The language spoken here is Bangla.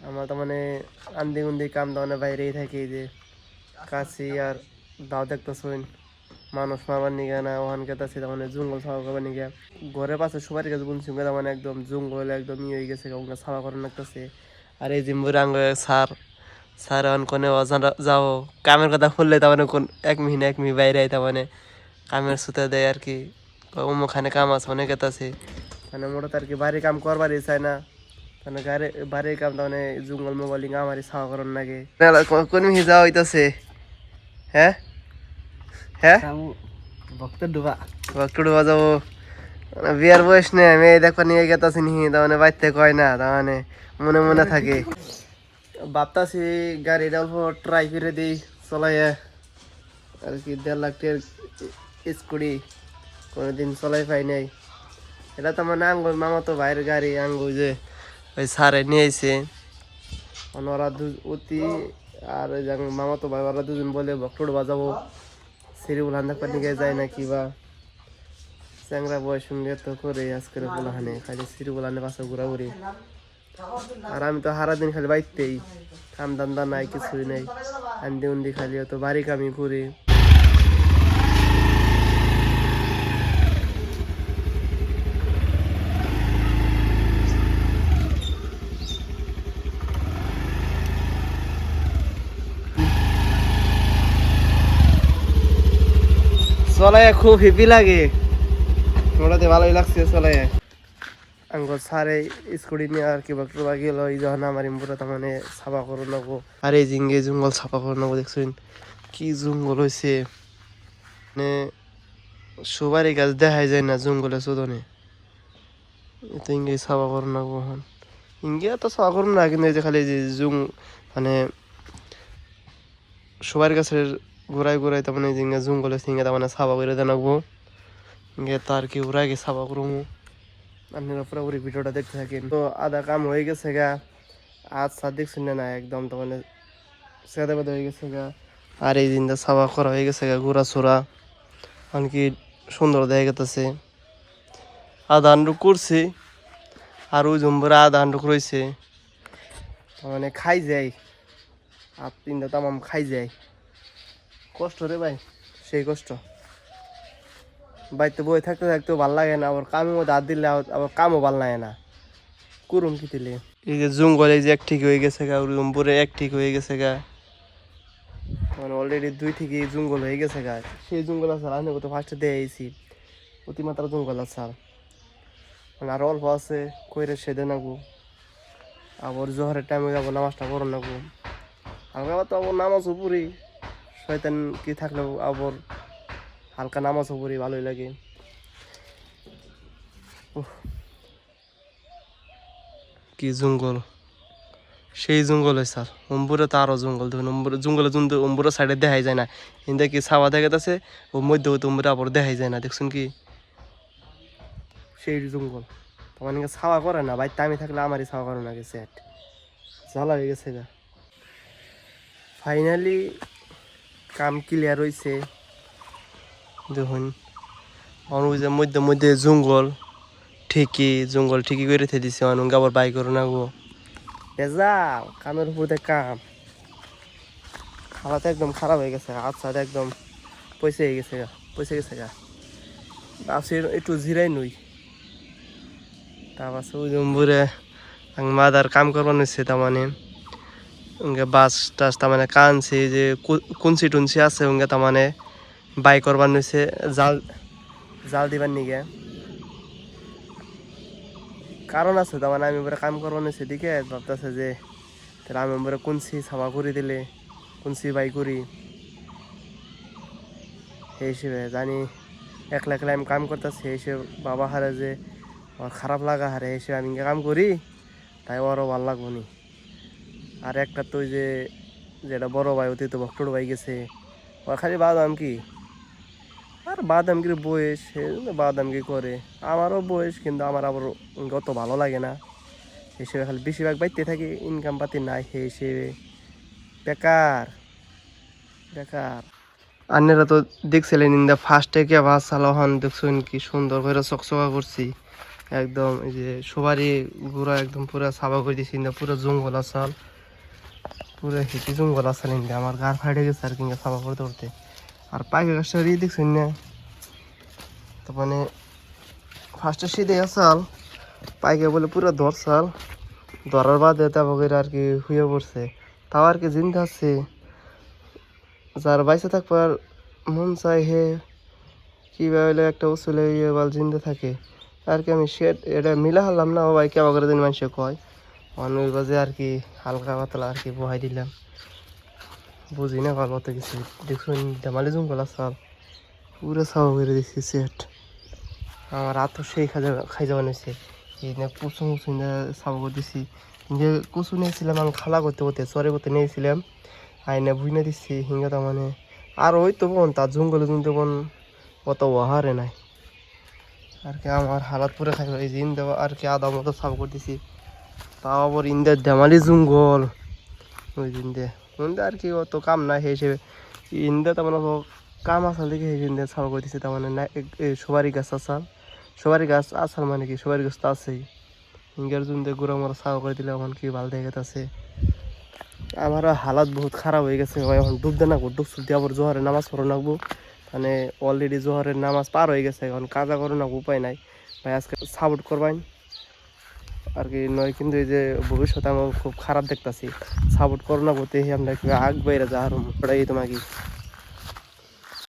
আমার তো মানে আন্দি উন্দি কাম তো মানে বাইরেই থাকি, যে কাছি আর দাও দেখতেছুন মানুষ মারবার নিগে না ওখানকে তাছে মানে জঙ্গল সাফা করবার নিগে ঘরের পাশে সবার কাছে বুনছি মানে একদম জঙ্গল একদম ইয়ে হয়ে গেছে, ওখানে সাফা করে রাখতেছে। আর এই জিম্বুর আঙ্গ সার স্যার অন কোনে অজানা যাও কামের কথা শুনলে তার মানে কোন 1 মিনিট বাইরে তার মানে কামের সুতা দেয় আর কি, অমুখানে কাম আছে অনেক আছে মানে মোটত আর কি বাড়ি কাম করবারই চায় না, মানে বাড়ির কাম মানে জঙ্গল মোবাইলিং আমারই ছাওয়া করার লাগে। কোন মিহি যাওয়া হইতাছে? হ্যাঁ হ্যাঁ ভক্ত ডুবা যাবো, বিয়ার বয়স নেই মেয়ে দেখো নিয়ে গেতাছি নি, তার মানে বাড়িতে কয় না, তার মানে মনে মনে থাকে। ভাবতাছি গাড়িটা অল্প ট্রাই করে দিই চলাইয়া আর কি, 1.5 লাখ স্কুটি কোনোদিন চলাই পাই নাই। এটা তো মানে আঙ্গুর মামাতো ভাইয়ের গাড়ি, আঙ্গুর যে ওই সারে নিয়ে আইছে ওরা অতি, আর ওই মামাতো ভাই ওরা দুজন বলে ভক্তর বাজাবো সিরিউল হান্দার নিয়ে যায় না কিবা চ্যাংরা বয়স সঙ্গে তো করে আজকের পোলাহানে খালি সিরিউল হানে পাশে ঘোরাঘুরি। আর আমি তো সারাদিন খালি বাইতেই, কাম দান্দা নাই কিছুই নাই, আন্দি উন্দি খালি তো বাড়ি কামি করি। চলায় খুব হেভি লাগে, মোটাতে ভালোই লাগছে চলায়। আঙ্গুর সারে স্কুটি নিয়ে আর কি বক্তব্য গেল এই যখন আমার ইম্পুরা তার মানে সাফা করে নেবো। আর এই জিঙ্গে জঙ্গল সাফা করে নেবো, দেখছেন কি জঙ্গল হয়েছে, মানে সবারই গাছ দেখাই যায় না জঙ্গলে চোদনে, তো ইঙ্গে সাফা করে নেবো। এখন ইঙ্গে তো সাফা করুন না, কিন্তু এই যে খালি যে মানে সবার গাছের ঘোরাই ঘোরাই তার মানে জিঙ্গে জঙ্গলে সিঙ্গে তার মানে সাফা করে দিয়ে রাখবো, ইঙ্গে তার কি ওরা গিয়ে সাফা করবো। আপনারা পুরোপুরি ভিডিওটা দেখতে থাকেন। তো আধা কাম হয়ে গেছে গা, আজ সাত দেখছেন না একদম তো মানে সেদা বেদা হয়ে গেছে গা। আর এই দিনটা সাফা করা হয়ে গেছে গা, ঘোরা ছোড়া অনেকি সুন্দর দেখা গেতেছে। আধা আন্ডুক করছি আর ওই জম্বুরা আধা আন্ডুক রয়েছে, মানে খাই যায় আর 3টা তামাম খাই যায়। কষ্ট রে ভাই, সেই কষ্ট। বাড়িতে বই থাকতে থাকতেও ভাল লাগে না, আবার কামের মধ্যে হাত দিলে আবার কামও ভাল লাগে না, করুন কি দিলে। এই যে জঙ্গল এই যে এক ঠিক হয়ে গেছে গা, রুমপুরে এক ঠিক হয়ে গেছে গা, মানে অলরেডি 2 ঠিকই জঙ্গল হয়ে গেছে গা। সেই জঙ্গল আছে আমি তো ফার্স্টে দিয়েছি, অতিমাত্রা জঙ্গল আছে আর মানে আরো অল্প আছে, কইরে সেদে নাগু আবার জোহরের টাইমে যাবো নামাজটা করো নাগু। হালকা তো আবার নামাজও পড়ি, শয়তান কি থাকলেও আবার হালকা নামাজও পড়ি, ভালোই লাগে। কি জঙ্গল, সেই জঙ্গল হয় স্যার, অম্বুরে তো আরও জঙ্গল দেখুন, জঙ্গলে অম্বুরের সাইডে দেখাই যায় না, কিন্তু কি ছাওয়া দেখা যাচ্ছে ও মধ্যে অম্বুরে আবার দেখাই যায় না, দেখছেন কি সেই জঙ্গল। তোমার নাকি ছাওয়া করে না, বাইতে আমি থাকলে আমারই ছাওয়া করে না, গেছে জ্বালা হয়ে গেছে গা। ফাইনালি কাম ক্লিয়ার হয়েছে দেখুন, অনুযায়ী মধ্যে মধ্যে জঙ্গল ঠিকই করে রেখে দিছে, অনেক আবার বাই করে না গো ভেজাল কামের উপরে কাম। খাওয়াতে একদম খারাপ হয়ে গেছে, হাত সাথে একদম পয়সা গেছে গা। ভাবছি একটু জিরাই নই, তারপর ওই জম্বুরে মাদার কাম করবার নিচ্ছে, তার মানে বাস টাস তার মানে কানছি যে কুঞ্চি টুনসি আছে ওঙ্গে তার মানে বাই করবার নিচ্ছে, জাল দিবার নিগে কারণ আছে, তার মানে আমি কাম করবার নিচ্ছে দিকে ভাবতেছে যে তাহলে আমি কুঞ্চি সাফা করে দিলে কুঞ্চি বাই করি, সেই হিসেবে জানি একলা একলা আমি কাম করতেছি, সেই হিসেবে বাবা হারে যে আমার খারাপ লাগা হারে হিসেবে আমি কাম করি, তাই ওরও ভালো লাগবো নি। আর একটা তো ওই যে যেটা বড় ভাই অতি তো ভক্তর ভাই গেছে, ওর খালি বাদাম কি আর বাদামগির বয়স, বাদামগি করে আমারও বয়স, কিন্তু আমার আবার অত ভালো লাগে না, হিসেবে খালি বেশিরভাগ বাইতে থাকি, ইনকাম পাতি নাই, সেই হিসেবে বেকার বেকার। আপনারা তো দেখছিলেন ইন্দা ফার্স্টে কে বাস চালো হন, দেখছেন কি সুন্দর করে চকচকা করছি, একদম এই যে সবারই গুড়া একদম পুরো সাবা করে দিয়েছি, পুরো জঙ্গল আসাল, পুরো হেঁটে জঙ্গল আসাল, আমার গার ফাটে গেছে আর কিংবা সাবা করতে করতে। আর পাইকে গাছটা রিয়ে দেখছেন না, তো মানে ফার্স্টে সিধে আসাল, পাইকে বলে পুরো ধরসাল, ধরার বাদে তারপর আর কি শুয়ে পড়ছে, তাও আর কি জিন্দা আছে। যার বাইসে থাকবার মন চাই হে কীভাবে একটা উসুলে ইয়ে বল জিন্দা থাকে আর কি। আমি সে এটা মিলা হলাম না, ও ভাই কেমন করে দিন মানুষে কয় অনেক বাজে আর কি, হালকা পাতলা আর কি বহাই দিলাম, বুঝি না ভালো অত কিছু। দেখুন দামালি জঙ্গল আসাল, পুরো সাবা করে দিচ্ছি সেট। আমার রাত তো সেই খাই যাওয়া নিয়েছে, এই না কুসু মুসু সাবা করে দিছি, যে কুসু নিয়েছিলাম আমি খালা করতে করতে চরে করতে নিয়েছিলাম, আইনা বুঝনা দিচ্ছি হিঙ্গা। তার মানে আর ওই তো বোন তার জঙ্গলে কিন্তু বোন অত ওহারে নাই আর কি। আমার হালাত পুরে খাই এই যে ইন্দা আর কি আধা মতো সাফ করে দিছি, তাও আবার ইন্দার দামালি জঙ্গল ওই দিন দিয়ে ইন্দা আর কি অত কাম নাই সেই হিসেবে। ইন্দা তেমন কাম আসাল দেখে সেই ইন্দা সাফ করে দিছি। তার মানে না সবারই গাছ আসাল, সবারই গাছ আসাল মানে কি সবারই গাছ তো আছেই, ইঙ্গার জন্য গোড়া মোড়া সাফ করে দিলে এখন কি ভালো দেখে আছে। আমারও হালাত বহুত খারাপ হয়ে গেছে ভাই, এখন ডুব দে নাকবো, ডুব দিয়ে আবার জোহরের নামাজ পড়ো নাকবো, মানে অলরেডি জোহরের নামাজ পার হয়ে গেছে, এখন কাজা করো না উপায় নাই ভাই, আজকে সাপোর্ট করবাইন আর কি। নয় কিন্তু এই যে ভবিষ্যতে আমার খুব খারাপ দেখতেছি, সাপোর্ট করো না বলতে আমরা আগ বাইরে যা আর তোমাকে